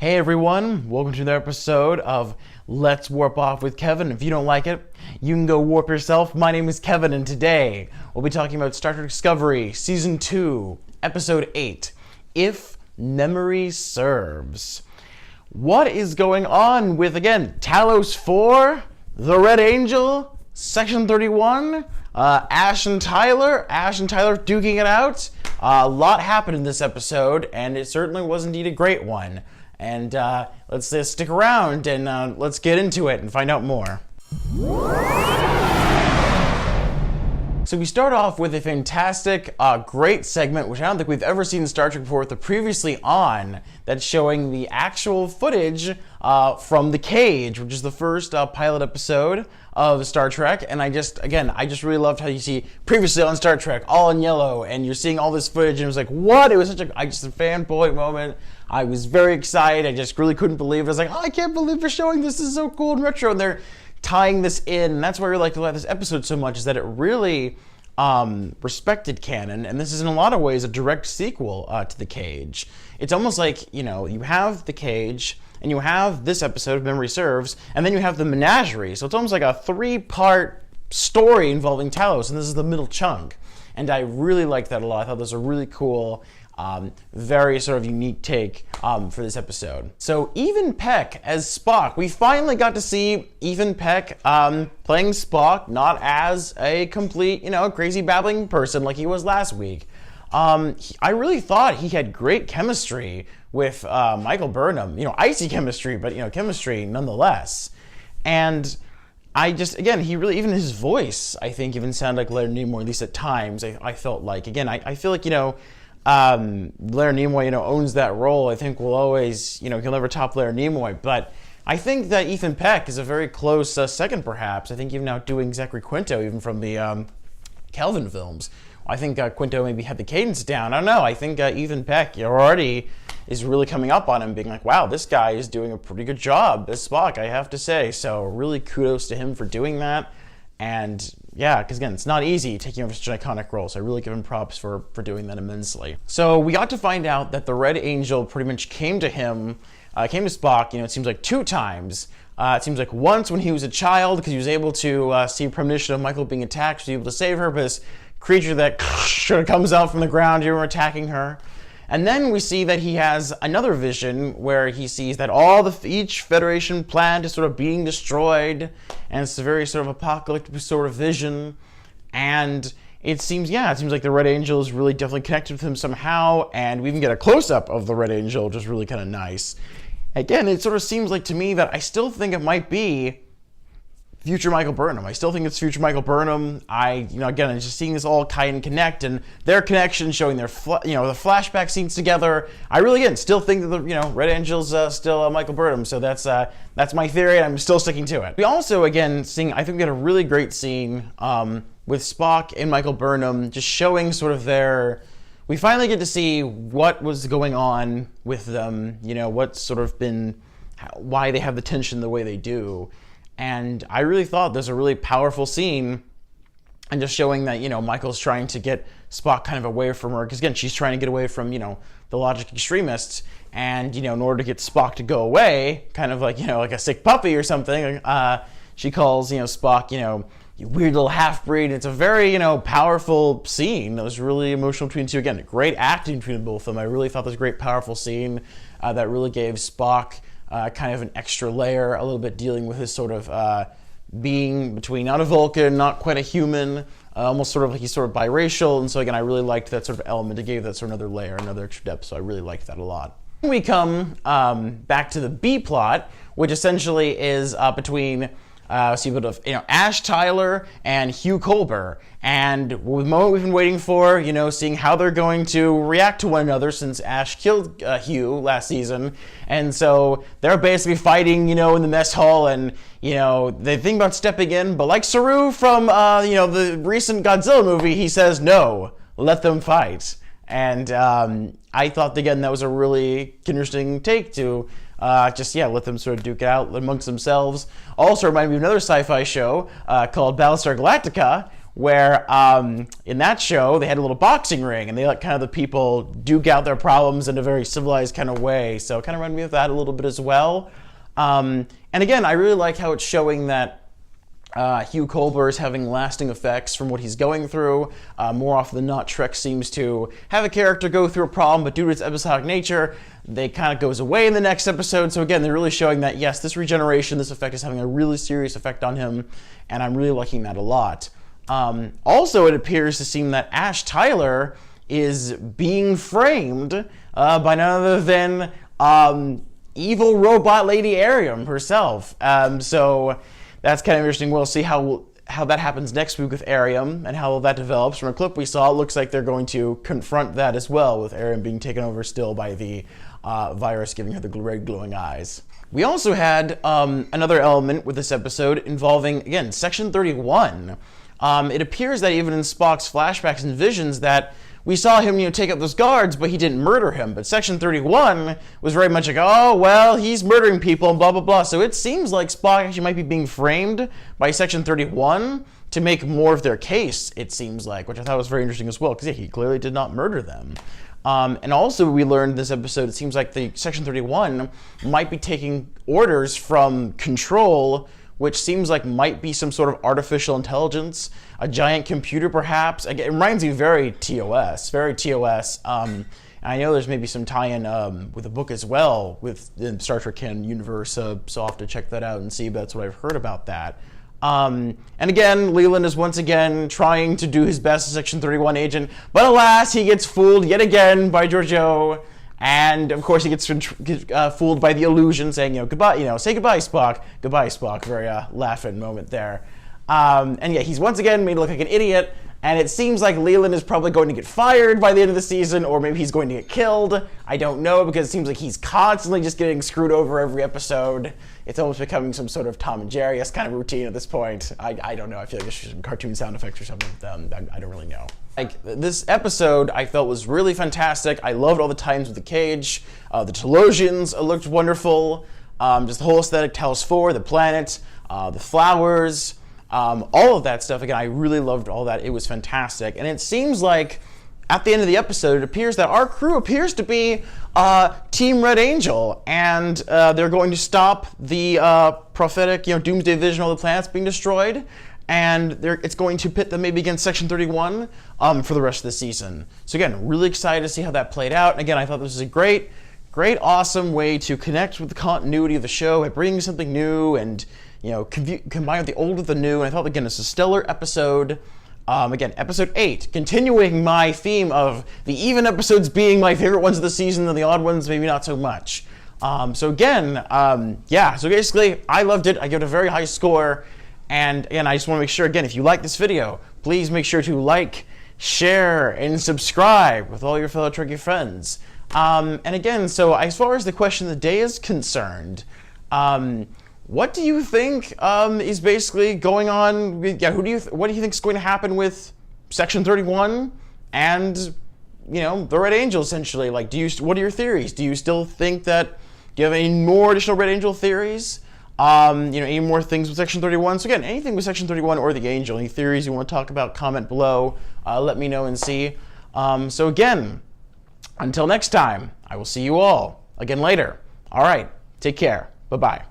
Hey everyone, welcome to another episode of Let's Warp Off with Kevin. If you don't like it, you can go warp yourself. My name is Kevin, and today we'll be talking about Star Trek Discovery, Season 2, Episode 8, If Memory Serves. What is going on with, again, Talos 4, The Red Angel, Section 31, Ash and Tyler duking it out? A lot happened in this episode, and it certainly was indeed a great one. And let's stick around and let's get into it and find out more. So we start off with a fantastic, great segment, which I don't think we've ever seen in Star Trek before, with the Previously On, that's showing the actual footage from The Cage, which is the first pilot episode of Star Trek. And I just really loved how you see Previously On Star Trek, all in yellow, and you're seeing all this footage, and it was like, what? It was such a fanboy moment. I was very excited. I just really couldn't believe it. I was like, oh, I can't believe they're showing this. This is so cool and retro, and they're tying this in. And that's why I really like about this episode so much, is that it really respected canon, and this is in a lot of ways a direct sequel to The Cage. It's almost like, you have The Cage, and you have this episode of Memory Serves, and then you have the Menagerie. So it's almost like a 3-part story involving Talos, and this is the middle chunk. And I really liked that a lot. I thought this was a really cool, very sort of unique take for this episode. So Even Peck as Spock. We finally got to see Even Peck playing Spock, not as a complete, crazy babbling person like he was last week. I really thought he had great chemistry with Michael Burnham. Icy chemistry, but chemistry nonetheless. And I just, again, he really, even his voice, I think, even sounded like Leonard Nimoy, at least at times. I felt like, again, I feel like, Leonard Nimoy, owns that role. I think will always, he'll never top Leonard Nimoy. But I think that Ethan Peck is a very close second, perhaps. I think even outdoing Zachary Quinto, even from the Kelvin films. I think Quinto maybe had the cadence down. I don't know. I think Ethan Peck already is really coming up on him, being like, wow, this guy is doing a pretty good job as Spock, I have to say. So really kudos to him for doing that. And yeah, because again, it's not easy taking over such an iconic role, so I really give him props for doing that immensely. So we got to find out that the Red Angel pretty much came to Spock, it seems like 2 times. It seems like once when he was a child, because he was able to see a premonition of Michael being attacked, so he was able to save her, but this creature that sort of comes out from the ground, attacking her. And then we see that he has another vision where he sees that each Federation planet is sort of being destroyed, and it's a very sort of apocalyptic sort of vision. And it seems like the Red Angel is really definitely connected with him somehow, and we even get a close-up of the Red Angel, which is really kind of nice. Again, it sort of seems like to me that I still think it might be future Michael Burnham. I still think it's future Michael Burnham. Again, I'm just seeing this all kind of connect, and their connection, showing their, the flashback scenes together. I really, again, still think that the, Red Angel's still Michael Burnham. So that's my theory, and I'm still sticking to it. We also, again, I think we had a really great scene with Spock and Michael Burnham, just showing sort of we finally get to see what was going on with them. What's sort of been, why they have the tension the way they do. And I really thought there's a really powerful scene, and just showing that, Michael's trying to get Spock kind of away from her, because again, she's trying to get away from, the logic extremists, and, in order to get Spock to go away, kind of like, like a sick puppy or something, she calls, Spock, you weird little half-breed. It's a very, powerful scene. It was really emotional between the two. Again, great acting between both of them. I really thought this was a great, powerful scene that really gave Spock kind of an extra layer, a little bit dealing with his sort of being between not a Vulcan, not quite a human, almost sort of like he's sort of biracial. And so again, I really liked that sort of element. It gave that sort of another layer, another extra depth. So I really liked that a lot. We come back to the B plot, which essentially is between Ash Tyler and Hugh Culber. And the moment we've been waiting for, seeing how they're going to react to one another, since Ash killed Hugh last season. And so they're basically fighting, in the mess hall, and, they think about stepping in, but like Saru from, the recent Godzilla movie, he says, no, let them fight. And I thought, again, that was a really interesting take to let them sort of duke it out amongst themselves. Also reminded me of another sci-fi show called Battlestar Galactica, where in that show they had a little boxing ring and they let kind of the people duke out their problems in a very civilized kind of way. So it kind of reminded me of that a little bit as well. And again, I really like how it's showing that Hugh Culber is having lasting effects from what he's going through. More often than not, Trek seems to have a character go through a problem, but due to its episodic nature, they kind of goes away in the next episode. So again, they're really showing that, yes, this regeneration, this effect is having a really serious effect on him, and I'm really liking that a lot. Also, it appears to seem that Ash Tyler is being framed by none other than evil robot Lady Ariam herself. So that's kind of interesting. We'll see how that happens next week with Ariam and how that develops. From a clip we saw, it looks like they're going to confront that as well, with Ariam being taken over still by the virus, giving her the red glowing eyes. We also had another element with this episode involving, again, Section 31. It appears that even in Spock's flashbacks and visions that we saw him, take out those guards, but he didn't murder him. But Section 31 was very much like, oh, well, he's murdering people and blah, blah, blah. So it seems like Spock actually might be being framed by Section 31 to make more of their case, it seems like, which I thought was very interesting as well, because he clearly did not murder them. And also we learned in this episode, it seems like the Section 31 might be taking orders from Control, which seems like might be some sort of artificial intelligence, a giant computer perhaps. Again, it reminds me very TOS, very TOS. And I know there's maybe some tie-in with the book as well with the Star Trek canon universe, so I'll have to check that out and see if that's what I've heard about that. And again, Leland is once again trying to do his best as Section 31 agent, but alas, he gets fooled yet again by Georgiou. And of course, he gets fooled by the illusion, saying, goodbye, say goodbye, Spock. Goodbye, Spock. Very laughing moment there. And yeah, he's once again made to look like an idiot. And it seems like Leland is probably going to get fired by the end of the season, or maybe he's going to get killed. I don't know, because it seems like he's constantly just getting screwed over every episode. It's almost becoming some sort of Tom and Jerry kind of routine at this point. I don't know. I feel like there's some cartoon sound effects or something. I don't really know. Like, this episode I felt was really fantastic. I loved all the times with the cage. The Telosians looked wonderful. Just the whole aesthetic, Talos 4, the planet, the flowers, all of that stuff. Again, I really loved all that. It was fantastic. And it seems like at the end of the episode, it appears that our crew appears to be Team Red Angel, and they're going to stop the prophetic, doomsday vision of the planets being destroyed. And it's going to pit them maybe against Section 31 for the rest of the season. So again, really excited to see how that played out. And again, I thought this was a great, awesome way to connect with the continuity of the show by bringing something new and combine the old with the new. And I thought, again, it's a stellar episode. Again, episode 8, continuing my theme of the even episodes being my favorite ones of the season and the odd ones maybe not so much. So again, so basically, I loved it. I give it a very high score. And again, I just want to make sure, again, if you like this video, please make sure to like, share, and subscribe with all your fellow Trekkie friends. And again, so as far as the question of the day is concerned, what do you think is basically going on? What do you think is going to happen with Section 31 and the Red Angel essentially? Like, what are your theories? Do you still think do you have any more additional Red Angel theories? Any more things with Section 31? So again, anything with Section 31 or the Angel, any theories you want to talk about, comment below. Let me know and see. So again, until next time, I will see you all again later. All right, take care. Bye-bye.